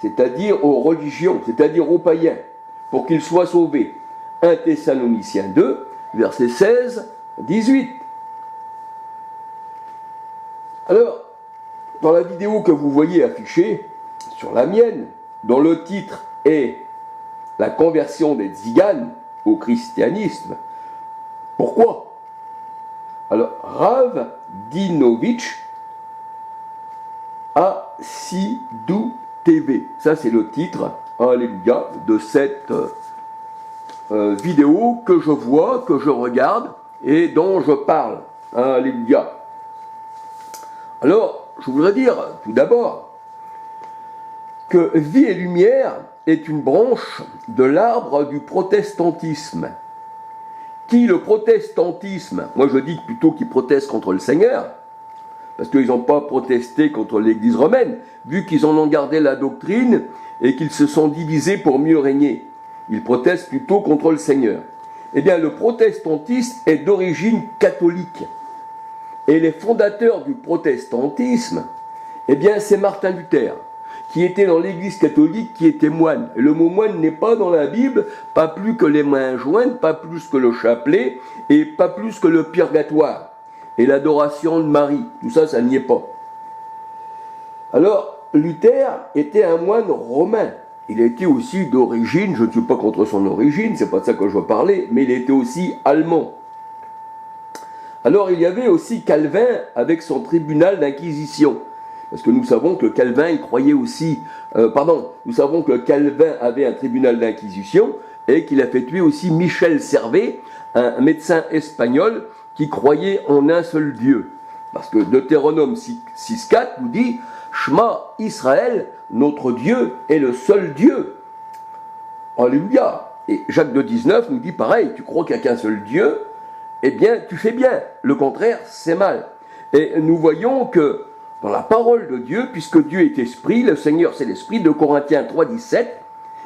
c'est-à-dire aux religions, c'est-à-dire aux païens, pour qu'ils soient sauvés. 1 Thessaloniciens 2, versets 16, 18. Alors, dans la vidéo que vous voyez affichée sur la mienne, dont le titre est « La conversion des tziganes au christianisme », pourquoi? Alors, Rav Dinovitch Asidou TV, ça c'est le titre, alléluia, de cette vidéo que je vois, que je regarde et dont je parle, alléluia. Alors, je voudrais dire tout d'abord que Vie et Lumière est une branche de l'arbre du protestantisme. Qui le protestantisme, moi je dis plutôt qu'ils protestent contre le Seigneur, parce qu'ils n'ont pas protesté contre l'Église romaine, vu qu'ils en ont gardé la doctrine et qu'ils se sont divisés pour mieux régner. Ils protestent plutôt contre le Seigneur. Eh bien, le protestantisme est d'origine catholique. Et les fondateurs du protestantisme, eh bien, c'est Martin Luther, qui était dans l'Église catholique, qui était moine. Et le mot moine n'est pas dans la Bible, pas plus que les mains jointes, pas plus que le chapelet, et pas plus que le purgatoire, et l'adoration de Marie. Tout ça, ça n'y est pas. Alors, Luther était un moine romain. Il était aussi d'origine, je ne suis pas contre son origine, c'est pas de ça que je veux parler, mais il était aussi allemand. Alors, il y avait aussi Calvin avec son tribunal d'inquisition. Parce que nous savons que Calvin, il croyait aussi... nous savons que Calvin avait un tribunal d'inquisition et qu'il a fait tuer aussi Michel Servet, un médecin espagnol qui croyait en un seul Dieu. Parce que Deutéronome 6.4 nous dit « Shema Israël, notre Dieu est le seul Dieu. » Alléluia. Et Jacques 2.19 nous dit pareil, tu crois qu'il n'y a qu'un seul Dieu, eh bien tu fais bien. Le contraire, c'est mal. Et nous voyons que dans la parole de Dieu, puisque Dieu est esprit, le Seigneur c'est l'esprit, de Corinthiens 3.17,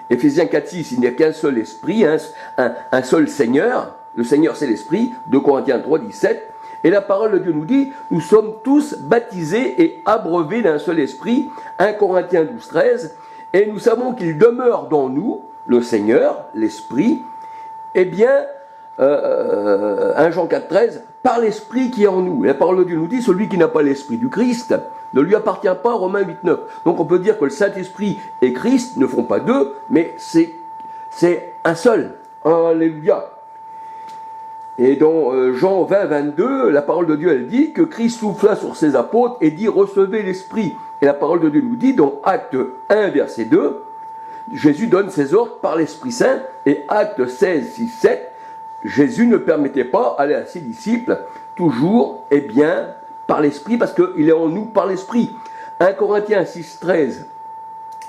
Éphésiens 4.6, il n'y a qu'un seul esprit, un seul Seigneur, le Seigneur c'est l'esprit, de Corinthiens 3.17, et la parole de Dieu nous dit, nous sommes tous baptisés et abreuvés d'un seul esprit, 1 Corinthiens 12.13, et nous savons qu'il demeure dans nous, le Seigneur, l'esprit, eh bien, 1 Jean 4.13, par l'esprit qui est en nous. Et la parole de Dieu nous dit, celui qui n'a pas l'esprit du Christ ne lui appartient pas, Romains 8.9. Donc on peut dire que le Saint-Esprit et Christ ne font pas deux, mais c'est un seul. Alléluia. Et dans Jean 20.22, la parole de Dieu, elle dit que Christ souffla sur ses apôtres et dit, recevez l'Esprit. Et la parole de Dieu nous dit, dans Acte 1, verset 2, Jésus donne ses ordres par l'Esprit Saint, et Acte 16, 6, 7, Jésus ne permettait pas aller à ses disciples, toujours, eh bien, par l'Esprit, parce qu'il est en nous par l'Esprit. 1 Corinthiens 6, 13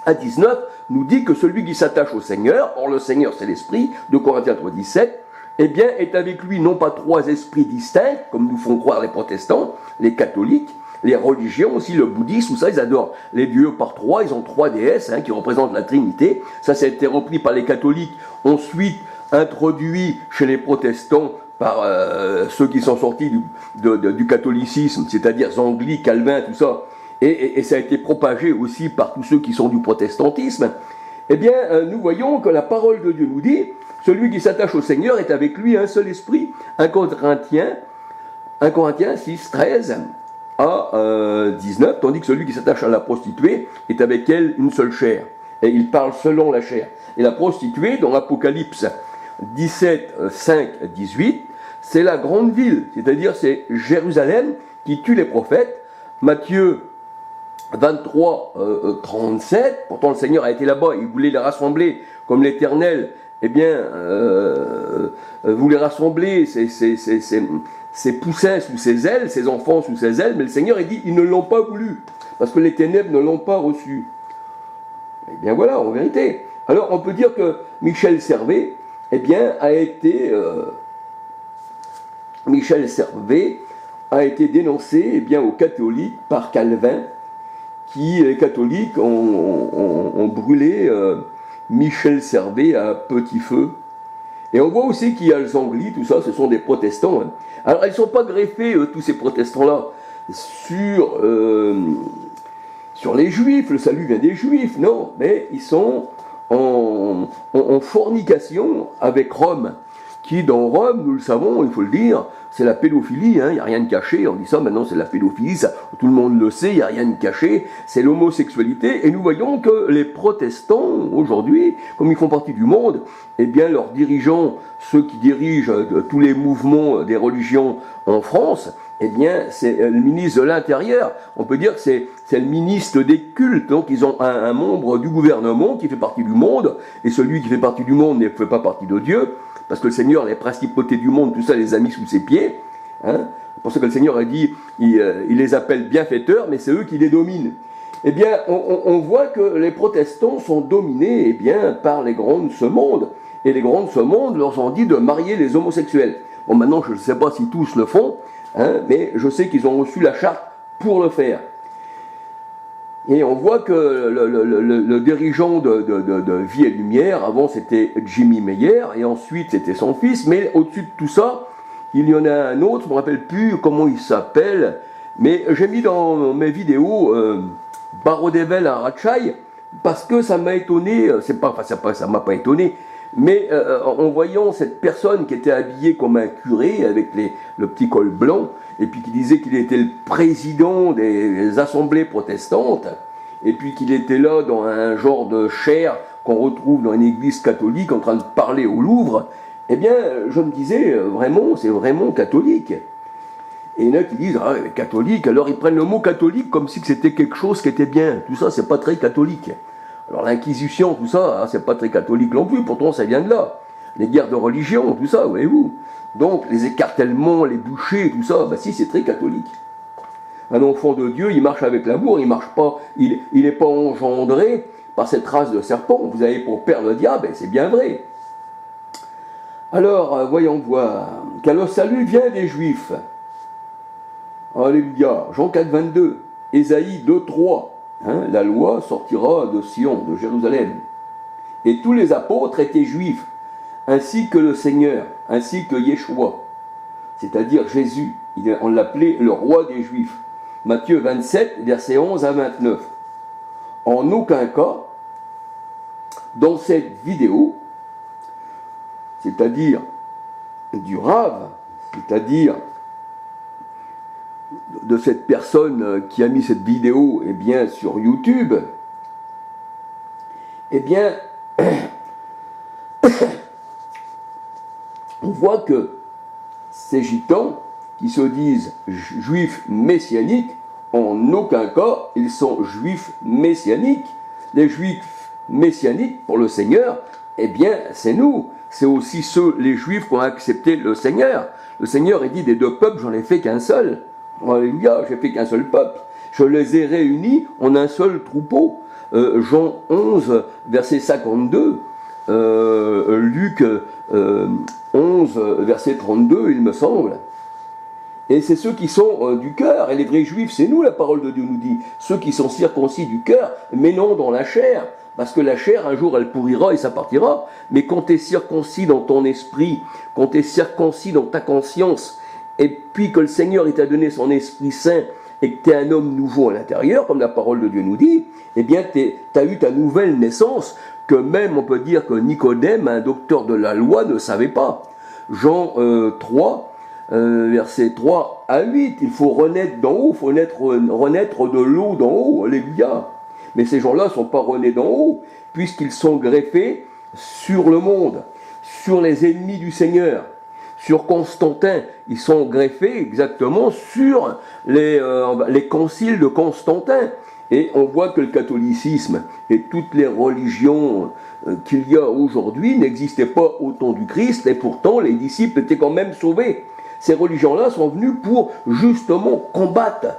à 19 nous dit que celui qui s'attache au Seigneur, or le Seigneur c'est l'Esprit, 2 Corinthiens 3, 17, eh bien, est avec lui non pas trois esprits distincts, comme nous font croire les protestants, les catholiques, les religions aussi, le bouddhisme, tout ça, ils adorent les dieux par trois, ils ont trois déesses qui représentent la Trinité. Ça a été repris par les catholiques, ensuite introduit chez les protestants par ceux qui sont sortis du catholicisme, c'est-à-dire Zwingli, Calvin, tout ça, et ça a été propagé aussi par tous ceux qui sont du protestantisme. Eh bien, nous voyons que la parole de Dieu nous dit, celui qui s'attache au Seigneur est avec lui un seul esprit. 1 Corinthiens 6, 13 à 19, tandis que celui qui s'attache à la prostituée est avec elle une seule chair. Et il parle selon la chair. Et la prostituée, dans l'Apocalypse 17, 5, 18, c'est la grande ville, c'est-à-dire c'est Jérusalem qui tue les prophètes. Matthieu 23, 37, pourtant le Seigneur a été là-bas, il voulait les rassembler comme l'Éternel, eh bien, voulait rassembler ses poussins sous ses ailes, ses enfants sous ses ailes, mais le Seigneur, il dit, ils ne l'ont pas voulu, parce que les ténèbres ne l'ont pas reçu. Eh bien voilà, en vérité. Alors on peut dire que Michel Servet, eh bien, Michel Servet a été dénoncé eh bien, aux catholiques par Calvin, qui, les catholiques, ont brûlé Michel Servet à petit feu. Et on voit aussi qu'il y a le Zwingli, tout ça, ce sont des protestants. Alors, ils ne sont pas greffés, tous ces protestants-là, sur sur les Juifs, le salut vient des Juifs, non, mais ils sont en fornication avec Rome, qui dans Rome, nous le savons, il faut le dire, c'est la pédophilie, il n'y a rien de caché, on dit ça, maintenant c'est la pédophilie, ça, tout le monde le sait, il n'y a rien de caché, c'est l'homosexualité, et nous voyons que les protestants, aujourd'hui, comme ils font partie du monde, eh bien leurs dirigeants, ceux qui dirigent tous les mouvements des religions en France, eh bien c'est le ministre de l'Intérieur, on peut dire que c'est le ministre des cultes, donc ils ont un membre du gouvernement qui fait partie du monde, et celui qui fait partie du monde ne fait pas partie de Dieu, parce que le Seigneur, les principautés du monde, tout ça, les a mis sous ses pieds. C'est pour ça que le Seigneur a dit, il les appelle bienfaiteurs, mais c'est eux qui les dominent. Eh bien, on voit que les protestants sont dominés par les grands de ce monde. Et les grands de ce monde leur ont dit de marier les homosexuels. Bon, maintenant, je ne sais pas si tous le font, mais je sais qu'ils ont reçu la charte pour le faire. Et on voit que le dirigeant de Vie et Lumière, avant c'était Jimmy Meyer, et ensuite c'était son fils, mais au-dessus de tout ça, il y en a un autre, je ne me rappelle plus comment il s'appelle, mais j'ai mis dans mes vidéos Barodevel Arachai, parce que ça m'a étonné, ça m'a pas étonné, mais en voyant cette personne qui était habillée comme un curé, avec le petit col blanc, et puis qui disait qu'il était le président des assemblées protestantes, et puis qu'il était là dans un genre de chaire qu'on retrouve dans une église catholique en train de parler au Louvre, eh bien, je me disais, vraiment, c'est vraiment catholique. Et il y en a qui disent, ah, catholique, alors ils prennent le mot catholique comme si c'était quelque chose qui était bien. Tout ça, c'est pas très catholique. Alors l'Inquisition, tout ça, c'est pas très catholique non plus, pourtant ça vient de là. Les guerres de religion, tout ça, voyez-vous. Donc, les écartèlements, les bûchers, tout ça, si, c'est très catholique. Un enfant de Dieu, il marche avec l'amour, il marche pas, il n'est pas engendré par cette race de serpents. Vous avez pour père le diable, et c'est bien vrai. Alors, voyons voir, car le salut vient des Juifs. Alléluia. Jean 4, 22, Ésaïe 2, 3. La loi sortira de Sion, de Jérusalem. Et tous les apôtres étaient juifs, ainsi que le Seigneur, ainsi que Yeshua, c'est-à-dire Jésus. On l'appelait le roi des Juifs. Matthieu 27, versets 11 à 29. En aucun cas, dans cette vidéo, c'est-à-dire du Rav, c'est-à-dire de cette personne qui a mis cette vidéo sur YouTube, on voit que ces gitans qui se disent juifs messianiques, en aucun cas ils sont juifs messianiques. Les juifs messianiques pour le Seigneur, c'est nous. C'est aussi les juifs qui ont accepté le Seigneur. Le Seigneur dit des deux peuples, j'en ai fait qu'un seul. Alléluia, j'ai fait qu'un seul peuple. Je les ai réunis en un seul troupeau. Jean 11, verset 52. Luc 11, verset 32, il me semble. Et c'est ceux qui sont du cœur, et les vrais juifs, c'est nous, la parole de Dieu nous dit, ceux qui sont circoncis du cœur, mais non dans la chair, parce que la chair, un jour, elle pourrira et ça partira, mais quand tu es circoncis dans ton esprit, quand tu es circoncis dans ta conscience, et puis que le Seigneur t'a donné son Esprit Saint, et que tu es un homme nouveau à l'intérieur, comme la parole de Dieu nous dit, tu as eu ta nouvelle naissance, que même on peut dire que Nicodème, un docteur de la loi, ne savait pas. Jean 3, versets 3 à 8, il faut renaître d'en haut, il faut renaître de l'eau d'en haut, alléluia. Mais ces gens-là ne sont pas renés d'en haut, puisqu'ils sont greffés sur le monde, sur les ennemis du Seigneur, sur Constantin. Ils sont greffés exactement sur les conciles de Constantin. Et on voit que le catholicisme et toutes les religions qu'il y a aujourd'hui n'existaient pas au temps du Christ, et pourtant les disciples étaient quand même sauvés. Ces religions-là sont venues pour justement combattre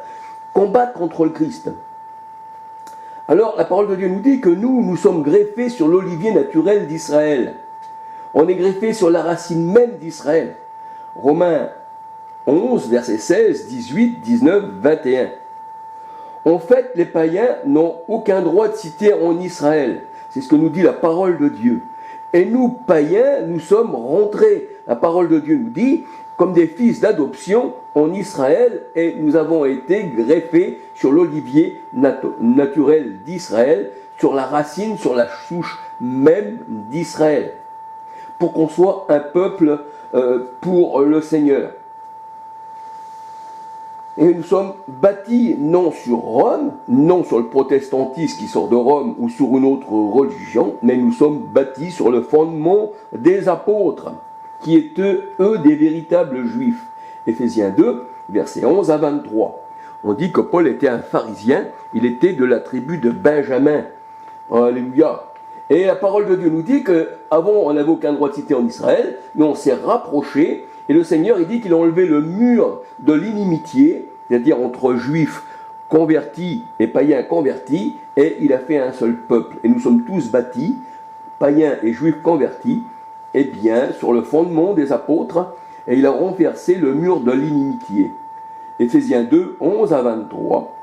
contre le Christ. Alors la parole de Dieu nous dit que nous sommes greffés sur l'olivier naturel d'Israël. On est greffés sur la racine même d'Israël. Romains 11, versets 16, 18, 19, 21. En fait, les païens n'ont aucun droit de citer en Israël. C'est ce que nous dit la parole de Dieu. Et nous, païens, nous sommes rentrés. La parole de Dieu nous dit, comme des fils d'adoption en Israël et nous avons été greffés sur l'olivier naturel d'Israël, sur la racine, sur la souche même d'Israël, pour qu'on soit un peuple pour le Seigneur. Et nous sommes bâtis non sur Rome, non sur le protestantisme qui sort de Rome ou sur une autre religion, mais nous sommes bâtis sur le fondement des apôtres, qui étaient eux des véritables juifs. Éphésiens 2, versets 11 à 23. On dit que Paul était un pharisien, il était de la tribu de Benjamin. Alléluia. Et la parole de Dieu nous dit qu'avant on n'avait aucun droit de cité en Israël, mais on s'est rapproché. Et le Seigneur, il dit qu'il a enlevé le mur de l'inimitié, c'est-à-dire entre juifs convertis et païens convertis, et il a fait un seul peuple. Et nous sommes tous bâtis, païens et juifs convertis, et bien sur le fondement des apôtres, et il a renversé le mur de l'inimitié. Éphésiens 2, 11 à 23.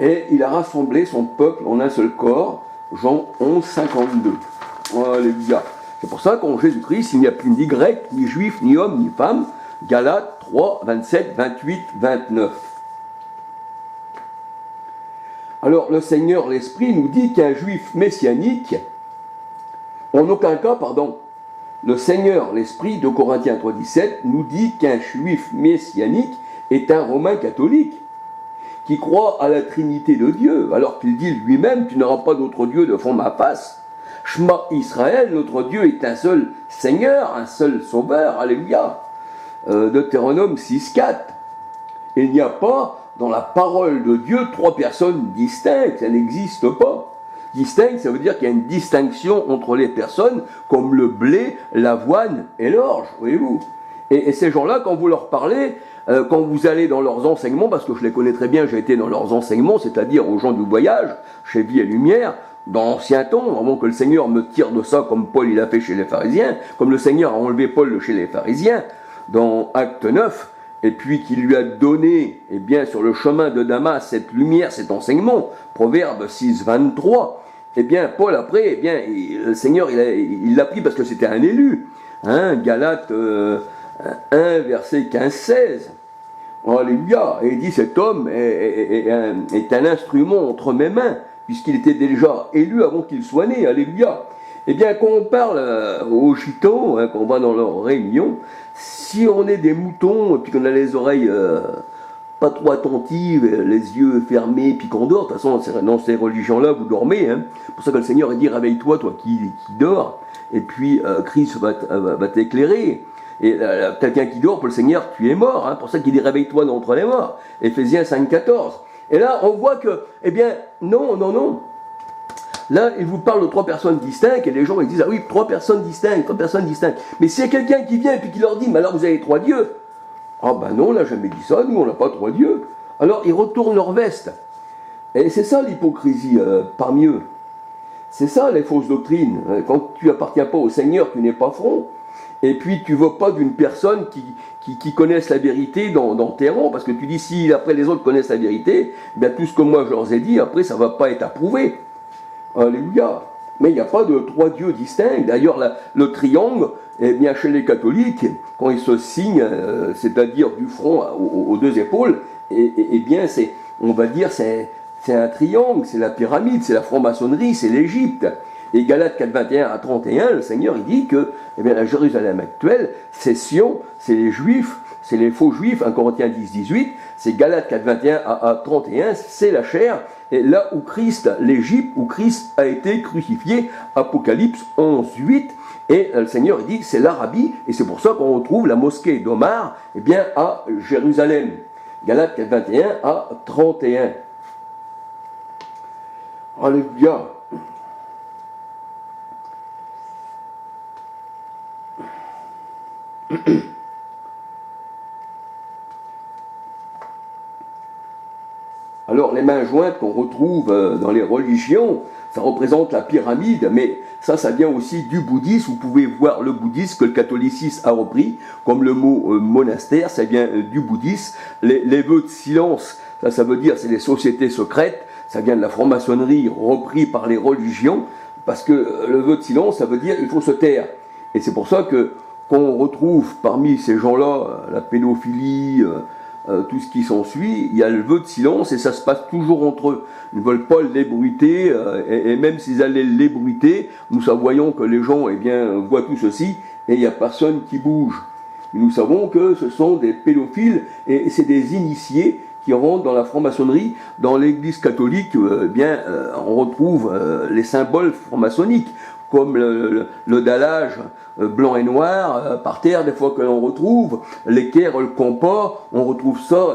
Et il a rassemblé son peuple en un seul corps, Jean 11, 52. Alléluia. C'est pour ça qu'en Jésus-Christ, il n'y a plus ni grec, ni juif, ni homme, ni femme. Galates 3, 27, 28, 29. Alors le Seigneur, l'Esprit, nous dit qu'un juif messianique, en aucun cas, pardon, le Seigneur, l'Esprit de Corinthiens 3, 17, nous dit qu'un juif messianique est un romain catholique, qui croit à la Trinité de Dieu, alors qu'il dit lui-même, tu n'auras pas d'autre Dieu devant ma face. Shema Israël, notre Dieu est un seul Seigneur, un seul Sauveur, alléluia. Deutéronome 6, 4. Il n'y a pas dans la parole de Dieu trois personnes distinctes, ça n'existe pas. Distinct, ça veut dire qu'il y a une distinction entre les personnes, comme le blé, l'avoine et l'orge, voyez-vous. Et ces gens-là, quand vous leur parlez, quand vous allez dans leurs enseignements, parce que je les connais très bien, j'ai été dans leurs enseignements, c'est-à-dire aux gens du voyage, chez Vie et Lumière, dans l'ancien temps, avant que le Seigneur me tire de ça, comme Paul il a fait chez les pharisiens, comme le Seigneur a enlevé Paul de chez les pharisiens, dans Acte 9, et puis qu'il lui a donné, eh bien, sur le chemin de Damas, cette lumière, cet enseignement, Proverbe 6, 23, eh bien, Paul après, eh bien, le Seigneur, il l'a pris parce que c'était un élu, hein, Galates 1, verset 15-16. Alléluia. Et il dit, cet homme est un instrument entre mes mains, puisqu'il était déjà élu avant qu'il soit né. Alléluia. Eh bien, quand on parle aux gitans, hein, quand on va dans leur réunion, si on est des moutons, et puis qu'on a les oreilles pas trop attentives, les yeux fermés, puis qu'on dort, de toute façon, dans ces religions-là, vous dormez. Hein. C'est pour ça que le Seigneur dit, réveille-toi, toi qui dors, et puis Christ va t'éclairer. Et quelqu'un qui dort, pour le Seigneur, tu es mort. Hein. Pour ça qu'il dit, réveille-toi d'entre les morts. Éphésiens 5, 14. Et là, on voit que, eh bien, non. Là, il vous parle de trois personnes distinctes, et les gens, ils disent, ah oui, trois personnes distinctes. Mais s'il y a quelqu'un qui vient et puis qui leur dit, mais alors vous avez trois dieux. Ah ben non, on n'a jamais dit ça, nous, on n'a pas trois dieux. Alors, ils retournent leur veste. Et c'est ça l'hypocrisie parmi eux. C'est ça les fausses doctrines. Quand tu n'appartiens pas au Seigneur, tu n'es pas franc. Et puis, tu ne veux pas d'une personne qui connaisse la vérité dans tes rangs, parce que tu dis, si après les autres connaissent la vérité, bien tout ce que moi je leur ai dit, après ça ne va pas être approuvé. Alléluia. Mais il n'y a pas de trois dieux distincts. D'ailleurs, le triangle, eh bien, chez les catholiques, quand ils se signent, c'est-à-dire du front aux deux épaules, eh bien, on va dire, c'est un triangle, c'est la pyramide, c'est la franc-maçonnerie, c'est l'Égypte. Et Galates 4, 21 à 31, le Seigneur, il dit que eh bien, la Jérusalem actuelle, c'est Sion, c'est les Juifs, c'est les faux Juifs, 1 Corinthiens 10, 18, c'est Galates 4, 21 à 31, c'est la chair, et là où Christ, l'Égypte, où Christ a été crucifié, Apocalypse 11, 8, et le Seigneur, il dit, c'est l'Arabie, et c'est pour ça qu'on retrouve la mosquée d'Omar, eh bien, à Jérusalem. Galates 4, 21 à 31. Alléluia. Alors les mains jointes qu'on retrouve dans les religions, ça représente la pyramide, mais ça vient aussi du bouddhisme. Vous pouvez voir le bouddhisme que le catholicisme a repris, comme le mot monastère, ça vient du bouddhisme. Les vœux de silence, ça veut dire c'est les sociétés secrètes, ça vient de la franc-maçonnerie repris par les religions, parce que le vœu de silence, ça veut dire il faut se taire. Et c'est pour ça que qu'on retrouve parmi ces gens-là, la pédophilie, tout ce qui s'ensuit, il y a le vœu de silence et ça se passe toujours entre eux. Ils ne veulent pas l'ébruiter et même s'ils allaient l'ébruiter, nous voyons que les gens voient tout ceci et il n'y a personne qui bouge. Nous savons que ce sont des pédophiles et c'est des initiés qui rentrent dans la franc-maçonnerie. Dans l'église catholique, on retrouve les symboles franc-maçonniques, comme le dallage blanc et noir par terre, des fois que l'on retrouve, l'équerre, le compas, on retrouve ça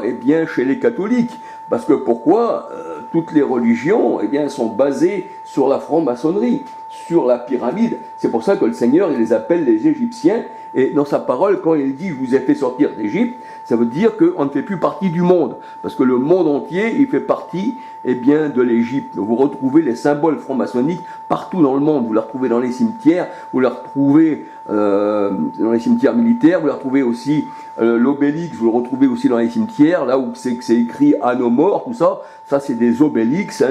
chez les catholiques. Parce que pourquoi toutes les religions sont basées sur la franc-maçonnerie, sur la pyramide. C'est pour ça que le Seigneur il les appelle les Égyptiens. Et dans sa parole, quand il dit « je vous ai fait sortir d'Égypte », ça veut dire qu'on ne fait plus partie du monde. Parce que le monde entier, il fait partie de l'Égypte. Vous retrouvez les symboles franc-maçonniques partout dans le monde. Vous les retrouvez dans les cimetières, vous les retrouvez dans les cimetières militaires, vous les retrouvez aussi, l'obélix, vous le retrouvez aussi dans les cimetières, là où c'est écrit « à nos morts », tout ça. Ça, c'est des obélix,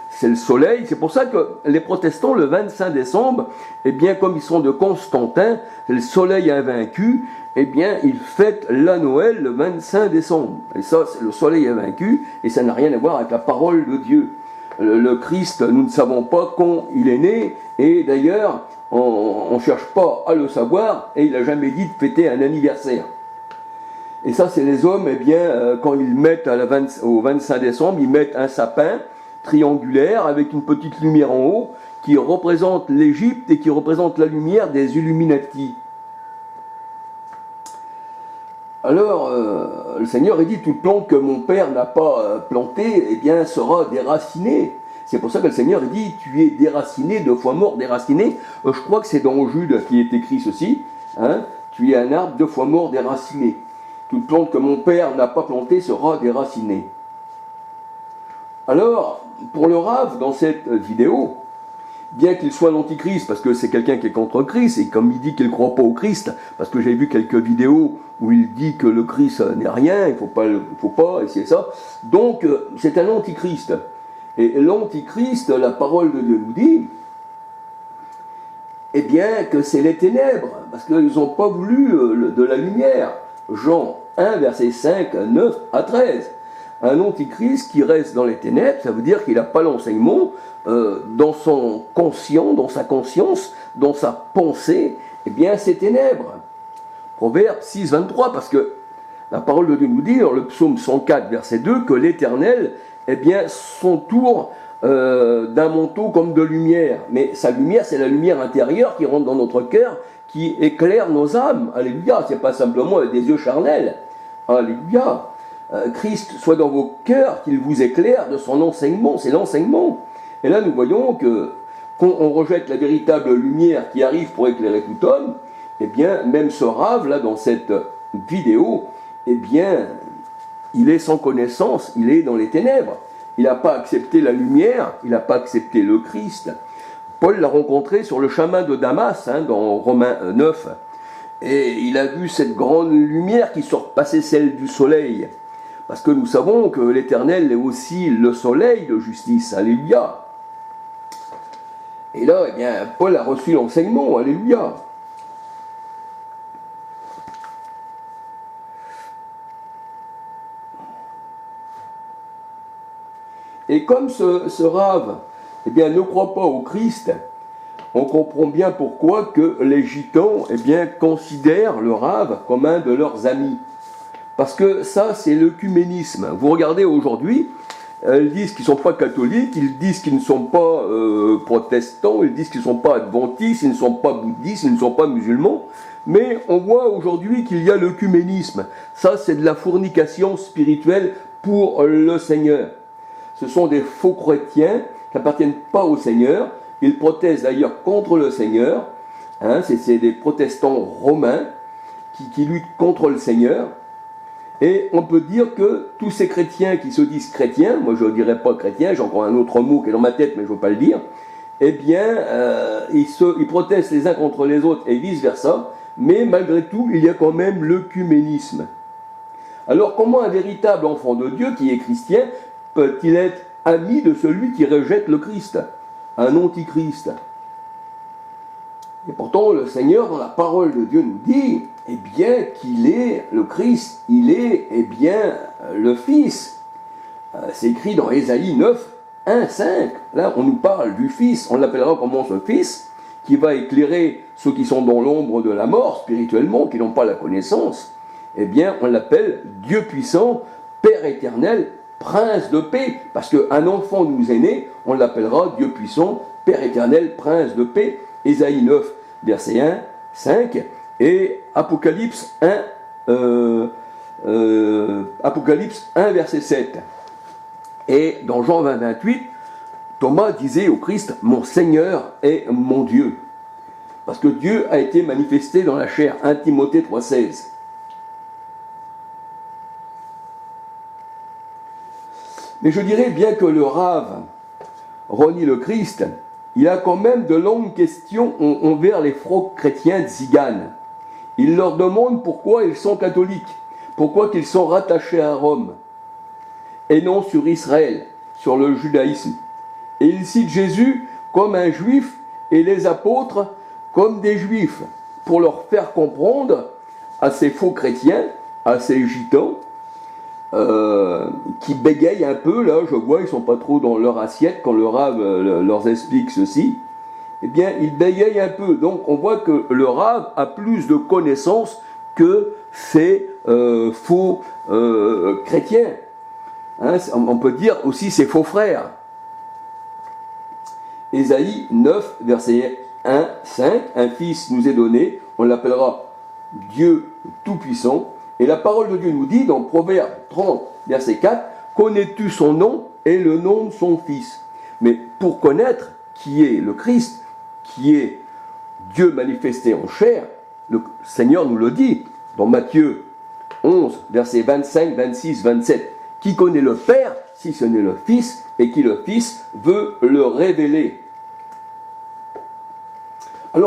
c'est le soleil. C'est pour ça que les protestants, le 25 décembre, comme ils sont de Constantin, le soleil invaincu, ils fêtent la Noël le 25 décembre. Et ça, c'est le soleil invaincu, et ça n'a rien à voir avec la parole de Dieu. Le Christ, nous ne savons pas quand il est né, et d'ailleurs, on ne cherche pas à le savoir, et il n'a jamais dit de fêter un anniversaire. Et ça, c'est les hommes, quand ils mettent au 25 décembre, ils mettent un sapin triangulaire avec une petite lumière en haut qui représente l'Égypte et qui représente la lumière des Illuminati. Alors, le Seigneur dit, toute plante que mon Père n'a pas plantée, sera déracinée. C'est pour ça que le Seigneur dit, tu es déraciné, 2 fois mort, déraciné. Je crois que c'est dans Jude qui est écrit ceci, tu es un arbre 2 fois mort, déraciné. Toute plante que mon Père n'a pas plantée sera déracinée. Alors, pour le Rav, dans cette vidéo, bien qu'il soit l'antichrist, parce que c'est quelqu'un qui est contre Christ, et comme il dit qu'il ne croit pas au Christ, parce que j'ai vu quelques vidéos où il dit que le Christ n'est rien, il ne faut pas essayer ça, donc c'est un antichrist. Et l'antichrist, la parole de Dieu nous dit, que c'est les ténèbres, parce qu'ils n'ont pas voulu de la lumière. Jean 1, verset 5, 9 à 13. Un antichrist qui reste dans les ténèbres, ça veut dire qu'il n'a pas l'enseignement dans son conscient, dans sa conscience, dans sa pensée, c'est ténèbres. Proverbe 6, 23, parce que la parole de Dieu nous dit, dans le psaume 104, verset 2, que l'Éternel, s'entoure d'un manteau comme de lumière. Mais sa lumière, c'est la lumière intérieure qui rentre dans notre cœur, qui éclaire nos âmes. Alléluia, c'est pas simplement avec des yeux charnels. Alléluia. Christ soit dans vos cœurs, qu'il vous éclaire de son enseignement, c'est l'enseignement. Et là nous voyons que quand on rejette la véritable lumière qui arrive pour éclairer tout homme, même ce Rav, là, dans cette vidéo, il est sans connaissance, il est dans les ténèbres. Il n'a pas accepté la lumière, il n'a pas accepté le Christ. Paul l'a rencontré sur le chemin de Damas, dans Romains 9, et il a vu cette grande lumière qui surpassait celle du soleil. Parce que nous savons que l'Éternel est aussi le soleil de justice. Alléluia. Et là, Paul a reçu l'enseignement. Alléluia. Et comme ce Rav, ne croit pas au Christ, on comprend bien pourquoi que les gitans, considèrent le Rav comme un de leurs amis. Parce que ça, c'est l'œcuménisme. Vous regardez aujourd'hui, ils disent qu'ils ne sont pas catholiques, ils disent qu'ils ne sont pas protestants, ils disent qu'ils ne sont pas adventistes, ils ne sont pas bouddhistes, ils ne sont pas musulmans. Mais on voit aujourd'hui qu'il y a l'œcuménisme. Ça, c'est de la fornication spirituelle pour le Seigneur. Ce sont des faux chrétiens qui n'appartiennent pas au Seigneur. Ils protestent d'ailleurs contre le Seigneur. C'est des protestants romains qui luttent contre le Seigneur. Et on peut dire que tous ces chrétiens qui se disent chrétiens, moi je ne dirais pas chrétiens, j'ai encore un autre mot qui est dans ma tête mais je ne veux pas le dire, ils protestent les uns contre les autres et vice-versa, mais malgré tout il y a quand même l'œcuménisme. Alors comment un véritable enfant de Dieu qui est chrétien peut-il être ami de celui qui rejette le Christ, un antichrist? Et pourtant, le Seigneur, dans la parole de Dieu, nous dit, eh bien, qu'il est le Christ, il est, eh bien, le Fils. C'est écrit dans Ésaïe 9, 1, 5. Là, on nous parle du Fils, on l'appellera comment ce Fils, qui va éclairer ceux qui sont dans l'ombre de la mort, spirituellement, qui n'ont pas la connaissance. Eh bien, on l'appelle Dieu puissant, Père éternel, Prince de paix, parce qu'un enfant nous est né, on l'appellera Dieu puissant, Père éternel, Prince de paix. Ésaïe 9, verset 1, 5, et Apocalypse 1, Apocalypse 1, verset 7. Et dans Jean 20, 28, Thomas disait au Christ, « Mon Seigneur est mon Dieu ». Parce que Dieu a été manifesté dans la chair, 1 Timothée 3, 16. Mais je dirais bien que le Rave renie le Christ, il a quand même de longues questions envers les faux chrétiens de Zigane. Il leur demande pourquoi ils sont catholiques, pourquoi ils sont rattachés à Rome, et non sur Israël, sur le judaïsme. Et il cite Jésus comme un juif et les apôtres comme des juifs, pour leur faire comprendre à ces faux chrétiens, à ces gitans, qui bégayent un peu, là je vois, ils ne sont pas trop dans leur assiette quand le Rave leur explique ceci, eh bien ils bégayent un peu. Donc on voit que le Rave a plus de connaissances que ces faux chrétiens. Hein, on peut dire aussi ses faux frères. Ésaïe 9, verset 1, 5, un fils nous est donné, on l'appellera Dieu Tout-Puissant. Et la parole de Dieu nous dit dans Proverbe 30, verset 4, connais-tu son nom et le nom de son fils? Mais pour connaître qui est le Christ, qui est Dieu manifesté en chair, le Seigneur nous le dit dans Matthieu 11, verset 25, 26, 27. Qui connaît le Père, si ce n'est le Fils, et qui le Fils veut le révéler?